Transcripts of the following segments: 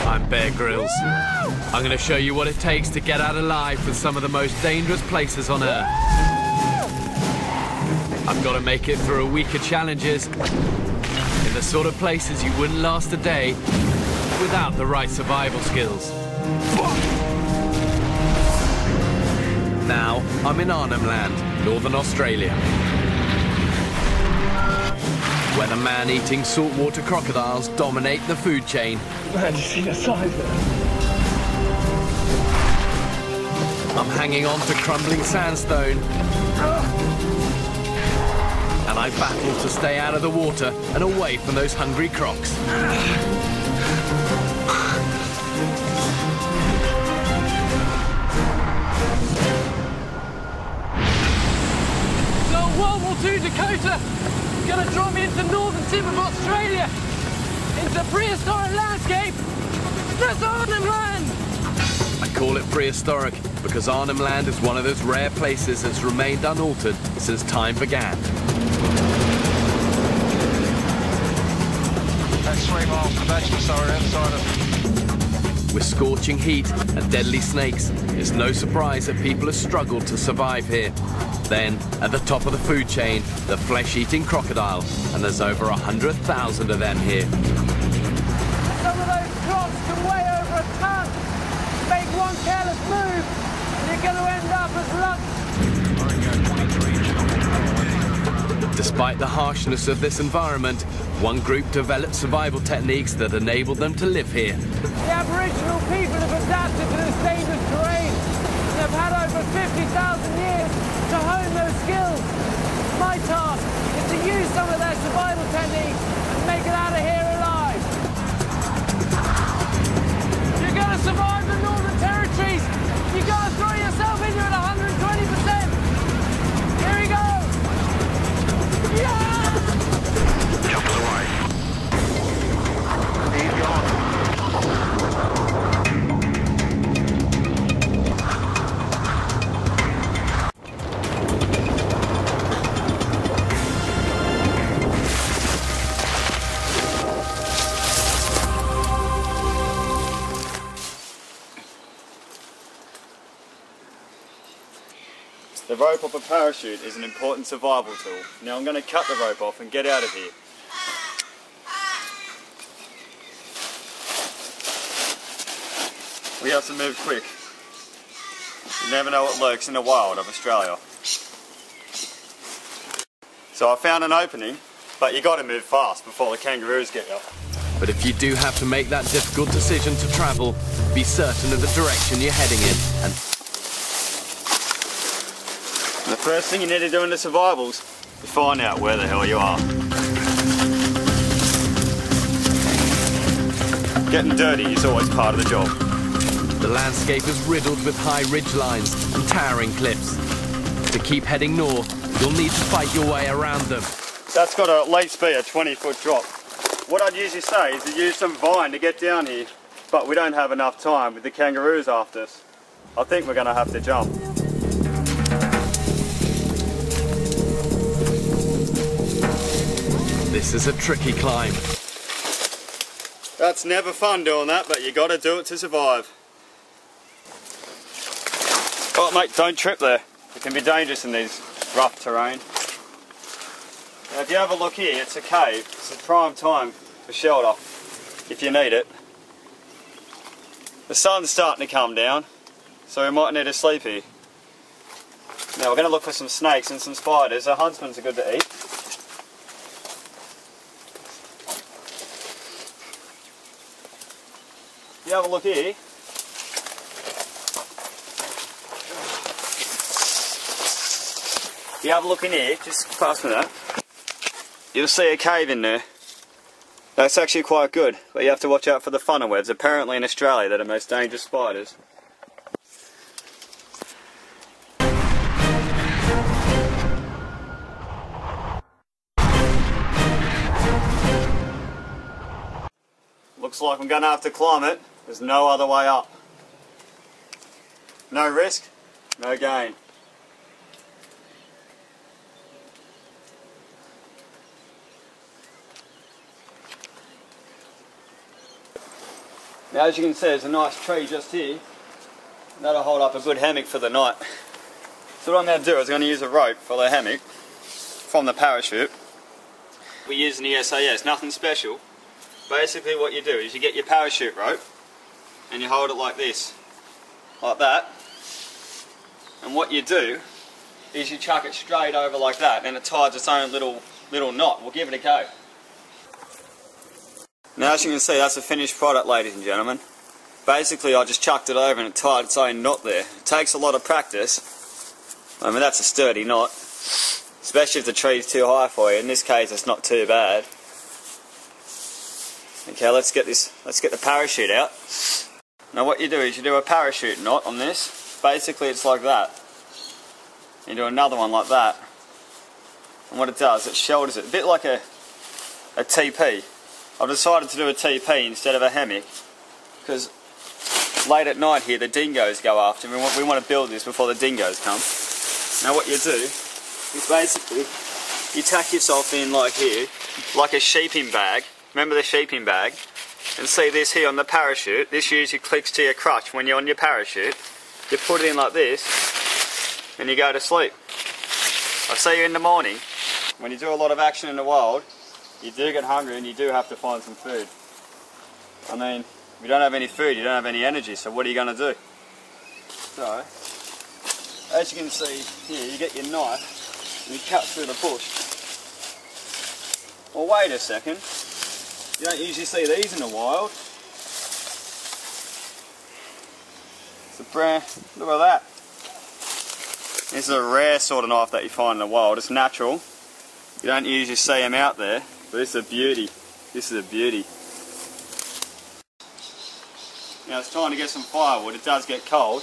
I'm Bear Grylls. I'm going to show you what it takes to get out alive from some of the most dangerous places on Earth. I've got to make it through a week of challenges in the sort of places you wouldn't last a day without the right survival skills. Now, I'm in Arnhem Land, Northern Australia, where the man-eating saltwater crocodiles dominate the food chain. Man, you see the size of it? I'm hanging on to crumbling sandstone, and I battle to stay out of the water and away from those hungry crocs. So World War II Dakota is going to draw me into northern tip of Australia, into prehistoric landscape. That's Arnhem Land! I call it prehistoric because Arnhem Land is one of those rare places that's remained unaltered since time began. That's 3 miles to Bachelor, sorry, outside of... With scorching heat and deadly snakes, it's no surprise that people have struggled to survive here. Then, at the top of the food chain, the flesh-eating crocodile, and there's over 100,000 of them here. Some of those crocs can weigh over a ton. Make one careless move, and you're going to end up as lunch. Despite the harshness of this environment, one group developed survival techniques that enabled them to live here. The Aboriginal people have adapted to this dangerous terrain. They've had over 50,000 years to hone those skills. My task is to use some of their survival techniques and make it out of here alive. You're going to survive the Northern Territories. You've got to throw yourself in here at 120%. Here we go. Yeah! Jump to the right. Easy on. The rope off a parachute is an important survival tool. Now I'm going to cut the rope off and get out of here. We have to move quick. You never know what lurks in the wild of Australia. So I found an opening, but you got to move fast before the kangaroos get you. But if you do have to make that difficult decision to travel, be certain of the direction you're heading in. And the first thing you need to do in the survivals is find out where the hell you are. Getting dirty is always part of the job. the landscape is riddled with high ridge lines and towering cliffs. To keep heading north, you'll need to fight your way around them. That's got to at least be a 20-foot drop. What I'd usually say is to use some vine to get down here, but we don't have enough time with the kangaroos after us. I think we're going to have to jump. This is a tricky climb. That's never fun doing that, but you got to do it to survive. Oh mate, don't trip there. It can be dangerous in these rough terrain. Now, if you have a look here, it's a cave. It's a prime time for shelter, if you need it. The sun's starting to come down, so we might need to sleep here. Now we're going to look for some snakes and some spiders. The huntsmans are good to eat. If you have a look here, if you have a look in here, just pass me that, you'll see a cave in there. That's actually quite good, but you have to watch out for the funnel webs. Apparently in Australia they're the most dangerous spiders. Looks like I'm going to have to climb it. There's no other way up. No risk, no gain. Now as you can see, there's a nice tree just here. That'll hold up a good hammock for the night. So what I'm going to do is I'm going to use a rope for the hammock from the parachute. We're using the SAS, nothing special. Basically what you do is you get your parachute rope and you hold it like this, like that. And what you do is you chuck it straight over like that, and it ties its own little knot. We'll give it a go. Now as you can see, that's a finished product, ladies and gentlemen. Basically I just chucked it over and it tied its own knot there. It takes a lot of practice. I mean, that's a sturdy knot, especially if the tree's too high for you. In this case it's not too bad. Okay, let's get the parachute out. Now what you do is you do a parachute knot on this. Basically it's like that. You do another one like that. And what it does, it shoulders it, a bit like a TP. I've decided to do a TP instead of a hammock because late at night here the dingoes go after me. We want to build this before the dingoes come. Now what you do is basically you tack yourself in like here, like a sheeping bag. Remember the sheeping bag? And see this here on the parachute, this usually clicks to your crutch when you're on your parachute. You put it in like this and you go to sleep. I'll see you in the morning. When you do a lot of action in the wild, you do get hungry and you do have to find some food. I mean, if you don't have any food, you don't have any energy, so what are you going to do? So, as you can see here, you get your knife and you cut through the bush. Well, wait a second. You don't usually see these in the wild. It's a brand, look at that. This is a rare sort of knife that you find in the wild. It's natural. You don't usually see them out there, but this is a beauty. This is a beauty. Now it's time to get some firewood. It does get cold.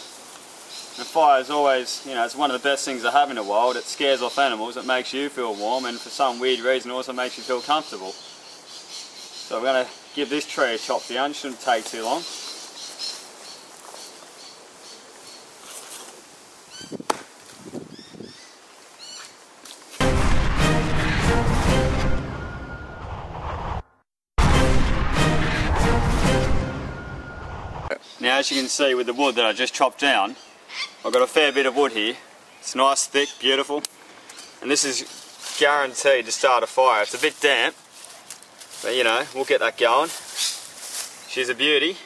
And fire is always, you know, it's one of the best things to have in the wild. It scares off animals, it makes you feel warm, and for some weird reason also makes you feel comfortable. So we're going to give this tree a chop down. Shouldn't take too long. Now as you can see with the wood that I just chopped down, I've got a fair bit of wood here. It's nice, thick, beautiful. And this is guaranteed to start a fire. It's a bit damp, but you know, we'll get that going. She's a beauty.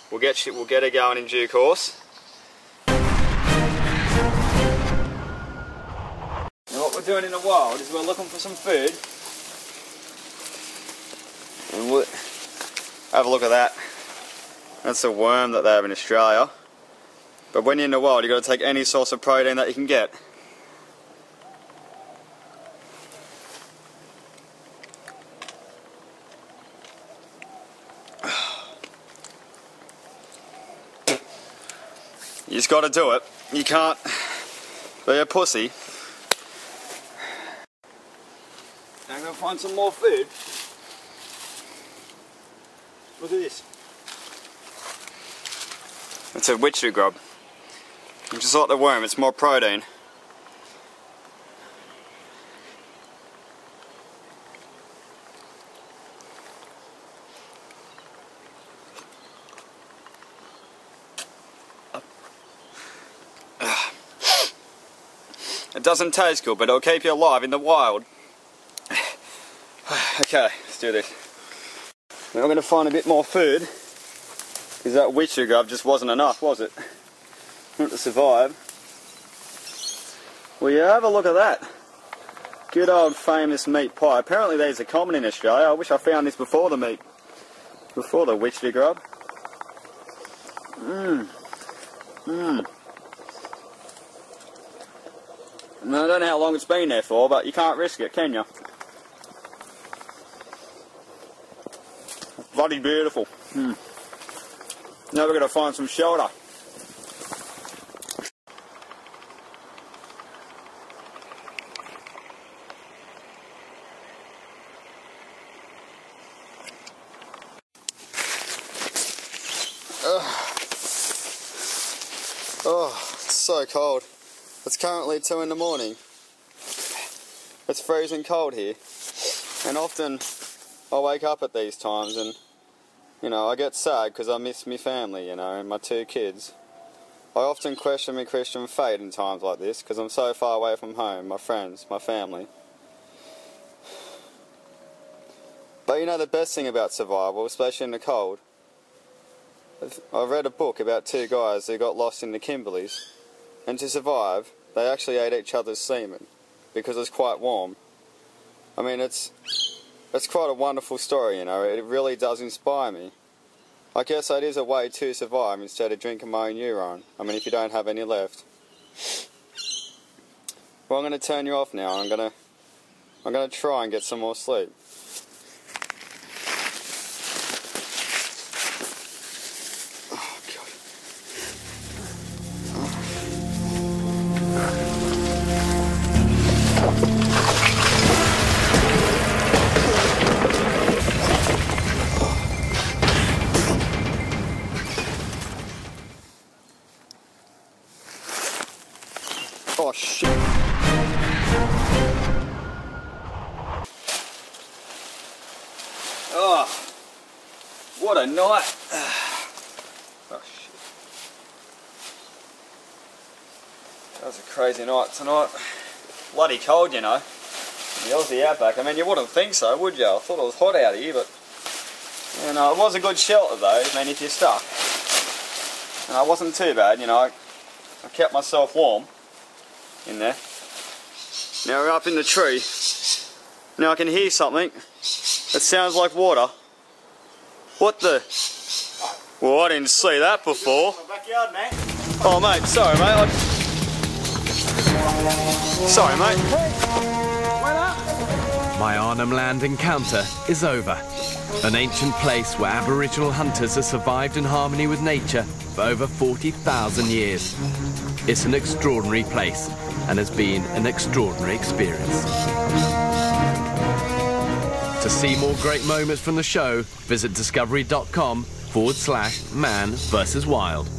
We'll get her going in due course. Now what we're doing in the wild is we're looking for some food. And we'll have a look at that. That's a worm that they have in Australia. But when you're in the wild, you've got to take any source of protein that you can get. You just got to do it. You can't be a pussy. Now I'm going to find some more food. Look at this. It's a witchery grub. Just like the worm, it's more protein. It doesn't taste good, but it'll keep you alive in the wild. Okay, let's do this. Now I'm going to find a bit more food. Because that witchery grub just wasn't enough, was it? Not to survive. Well, yeah, have a look at that. Good old famous meat pie. Apparently these are common in Australia. I wish I found this before the meat. Before the witchery grub. Mmm. Mmm. Now, I don't know how long it's been there for, but you can't risk it, can you? Bloody beautiful. Mm. Now we're going to find some shelter. Oh, it's so cold. It's currently 2 in the morning. It's freezing cold here. And often I wake up at these times and You know, I get sad because I miss my family, you know, and my 2 kids. I often question my Christian faith in times like this because I'm so far away from home, my friends, my family. But you know the best thing about survival, especially in the cold? I read a book about 2 guys who got lost in the Kimberleys, and to survive, they actually ate each other's semen because it's quite warm. I mean, it's quite a wonderful story, you know. It really does inspire me. I guess that is a way to survive instead of drinking my own urine. I mean, if you don't have any left. Well, I'm going to turn you off now. I'm going to try and get some more sleep. Oh, God. Oh, shit. Oh, what a night. Oh, shit. That was a crazy night tonight. Bloody cold, you know. The Aussie outback. I mean, you wouldn't think so, would you? I thought it was hot out here, but... You know, it was a good shelter, though. I mean, if you're stuck. And it wasn't too bad, you know. I kept myself warm in there. Now we're up in the tree. Now I can hear something. It sounds like water. What the? Well, I didn't see that before. Backyard, mate. Oh, mate, sorry, mate. Sorry, mate. My Arnhem Land encounter is over. An ancient place where Aboriginal hunters have survived in harmony with nature for over 40,000 years. It's an extraordinary place and has been an extraordinary experience. To see more great moments from the show, visit discovery.com/man vs. wild.